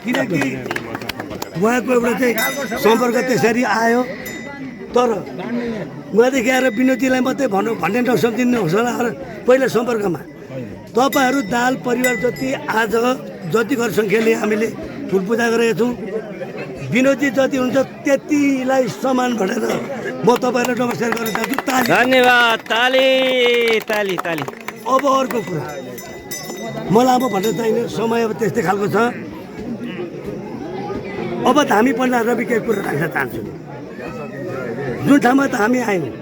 S2: किनकि उहाँको एउटा चाहिँ सम्पर्क त्यसरी आयो तर उहाँदेखि आएर विनोदजीलाई मात्रै भन्ने नसम्झिनुहोस् होला पहिला सम्पर्कमा तपाईँहरू दाल परिवार जति आज जति घर सङ्ख्याले हामीले फुल पूजा गरेका छौँ विनोदजी जति हुन्छ त्यतिलाई समान भनेर म तपाईँहरूलाई नमस्कार गर्न चाहन्छु। ताली
S9: धन्यवाद। ताली ताली ताली।
S2: अब अर्को कुरा मलाई अब भन्न चाहिने समय अब त्यस्तै खालको छ। अब हामी पहिला रवि केही कुरा राख्न चाहन्छौँ। जुन ठाउँमा त हामी आयौँ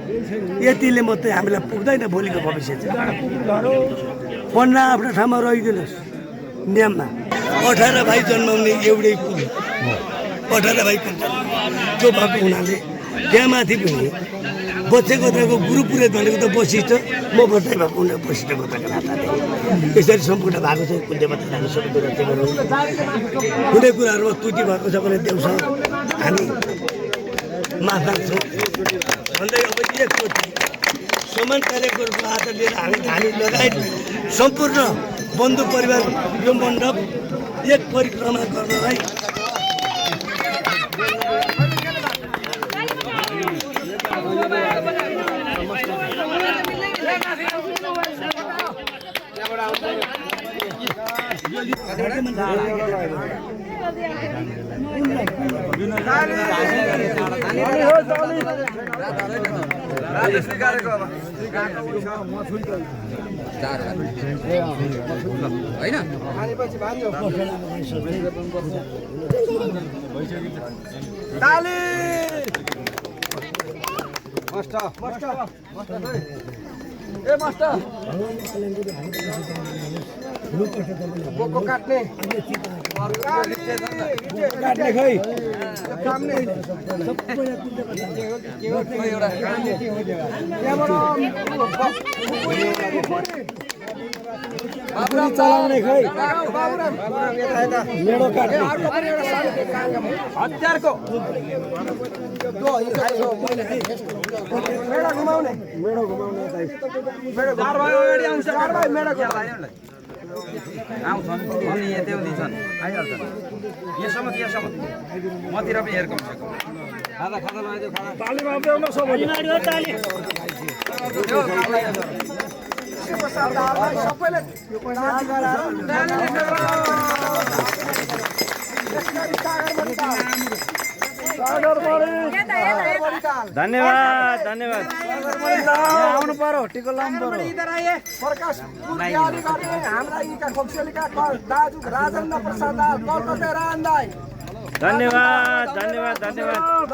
S2: यतिले मात्रै हामीलाई पुग्दैन भोलिको भविष्य चाहिँ। पन्ना आफ्नो ठाउँमा रहिदिनुहोस् नियममा 18 भाइ जन्माउने एउटै कुल 18 भाइ जो भएको हुनाले त्यहाँ माथि पनि बच्चे गोत्राको गुरु पुरै भनेको त वशिष्ठ म बच्चा भएको हुन वशिष्ठ गोत्राको नाताले यसरी सम्पूर्ण भएको छ। कुन देवता हामी सबै कुरा चाहिँ गरौँ। कुनै कुराहरूमा त्रुटि भएको छ भने देउस हामी माफ माग्छौँ भन्दै अब एकचोटि समान कार्यक्रमको आधार लिएर हामी लगायत सम्पूर्ण बन्धु परिवार यो मण्डप एक परिक्रमा गर्नलाई चलाउने खै मेडो काट्ने हतियारको मेडो घुमाउने
S6: मतिर पनि हेर्को खाजा खाजा लगाइदियो खाजा तालीमा आउँदैन सबैले
S9: धन्यवाद धन्यवाद।
S6: आउनु पर्यो टिको लाउनु पर्यो प्रकाश हाम्रा यीका खोक्सेलीका दाजु राजेन्द्र प्रसाद कलकत्ता रान्दाई
S9: धन्यवाद धन्यवाद धन्यवाद।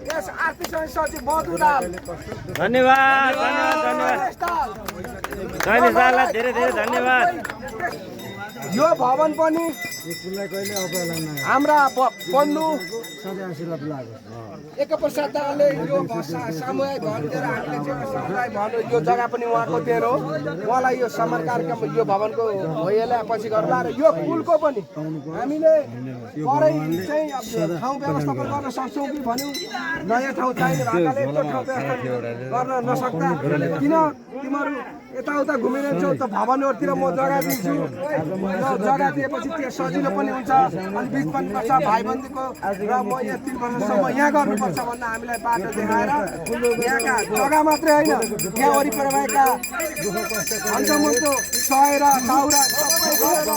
S6: यस आर्थिक सचिव मधु दाल
S9: धन्यवाद धन्यवाद धन्यवाद। शैलेश दाललाई धेरै धेरै धन्यवाद।
S6: यो भवन पनि हाम्रा बन्धु एकप्रसाद दालले यो सामुदायिक भवन दिएर हामीले चाहिँ समुदाय भवन यो जग्गा पनि उहाँको दिएर हो। उहाँलाई यो सम्मान कार्यक्रम यो भवनको भइहाल्यो पछि गर्ला र यो पुलको पनि हामीले परै चाहिँ ठाउँ व्यवस्थापन गर्न सक्छौँ कि भन्यौँ। नयाँ ठाउँ चाहिने भएकाले त्यो ठाउँ व्यवस्थापन गर्न नसक्दा किन तिमीहरू यताउता घुमिरहन्छौ त भवनहरूतिर म जग्गा दिन्छु जग्गा दिएपछि त्यो सजिलो पनि हुन्छ अनि बिच पनि पर्छ भाइबन्धीको र म यहाँ 3 वर्षसम्म यहाँ गर्नुपर्छ भन्न हामीलाई बाटो देखाएर यहाँका जग्गा मात्रै होइन यहाँ वरिपरि भएका अन्तमको सहेर दाउरा सबै गरेर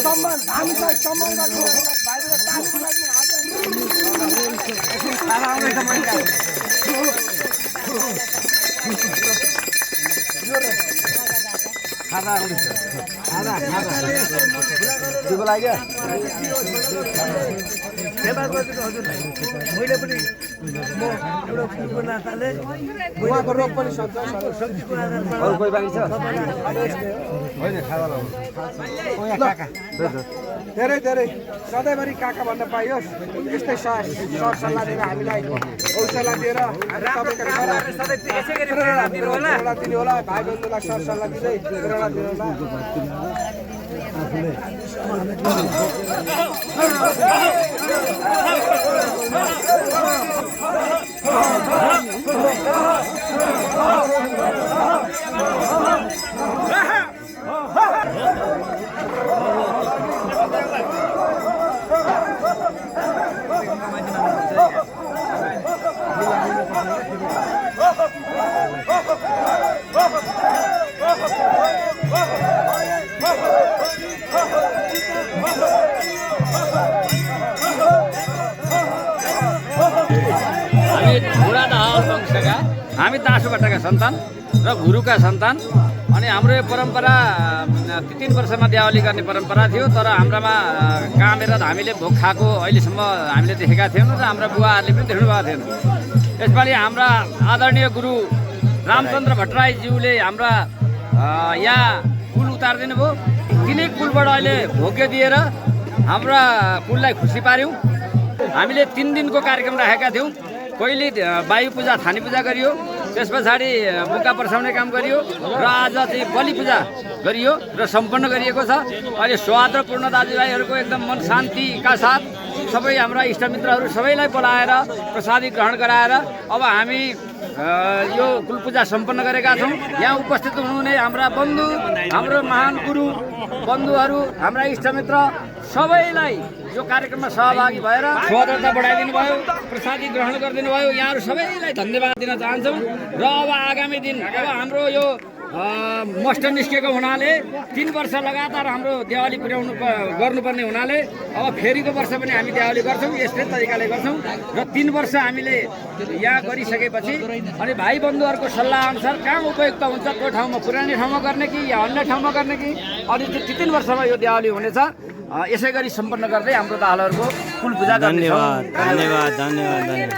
S6: सम्मान हामीलाई सम्मान गर्नु भाइको तालिमको लागि
S2: मैले पनि म एउटा फुलको नाताले
S6: उहाँको रोग पनि सक्छ धेरै धेरै सधैँभरि काका भन्न पाइयोस् यस्तै सरसल्लाह दिएर हामीलाई हौसला दिएर प्रेरणा दिनु होला भाइ बन्धुलाई सरसल्लाह दिँदै प्रेरणा दिनु होला
S14: बुढा दाहाल वंशका हामी दासुबाटाका सन्तान र गुरुका सन्तान। अनि हाम्रो यो परम्परा 3 वर्षमा दिवाली गर्ने परम्परा थियो, तर हाम्रामा कामेर हामीले भोग खाएको अहिलेसम्म हामीले देखेका थियौँ र हाम्रा बुवाहरूले पनि देख्नु भएको थिएन। यसपालि हाम्रा आदरणीय गुरु रामचन्द्र भट्टराईज्यूले हाम्रा यहाँ कुल उतारिदिनु भयो। तिनै कुलबाट अहिले भोग्य दिएर हाम्रा कुललाई खुसी पार्यौँ। हामीले 3 दिनको कार्यक्रम राखेका थियौँ। पहिले वायु पूजा थानी पूजा गरियो, त्यस पछाडि बुका पर्साउने काम गरियो र आज चाहिँ बलि पूजा गरियो र सम्पन्न गरिएको छ। अहिले स्वाद र पूर्ण दाजुभाइहरूको एकदम मन शान्तिका साथ सबै हाम्रा इष्टमित्रहरू सबैलाई बोलाएर प्रसादी ग्रहण गराएर अब हामी यो कुल पूजा सम्पन्न गरेका छौँ। यहाँ उपस्थित हुनुहुने हाम्रा बन्धु, हाम्रो महान गुरु बन्धुहरू, हाम्रा इष्टमित्र सबैलाई यो कार्यक्रममा सहभागी भएर स्वागतता बढाइदिनु भयो, प्रसादी ग्रहण गरिदिनु भयो। यहाँहरू सबैलाई धन्यवाद दिन चाहन्छौँ। र अब आगामी दिन अब हाम्रो यो मस्ट निस्केको हुनाले 3 वर्ष लगातार हाम्रो दिवाली गर्नुपर्ने हुनाले अब फेरिको वर्ष पनि हामी दिवाली गर्छौँ, यस्तै तरिकाले गर्छौँ। र 3 वर्ष हामीले यहाँ गरिसकेपछि अनि भाइ बन्धुहरूको सल्लाह अनुसार कहाँ उपयुक्त हुन्छ, त्यो ठाउँमा पुरानै ठाउँमा गर्ने कि या अन्य ठाउँमा गर्ने कि, अनि त्यो 3 वर्षमा यो दिवाली हुनेछ। यसै गरी सम्पन्न गर्दै हाम्रो दाहालहरूको कुल पूजा गर्नेछौँ।
S9: धन्यवाद धन्यवाद धन्यवाद।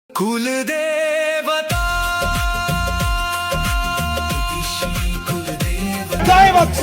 S1: कुल देवता
S12: जय वत्स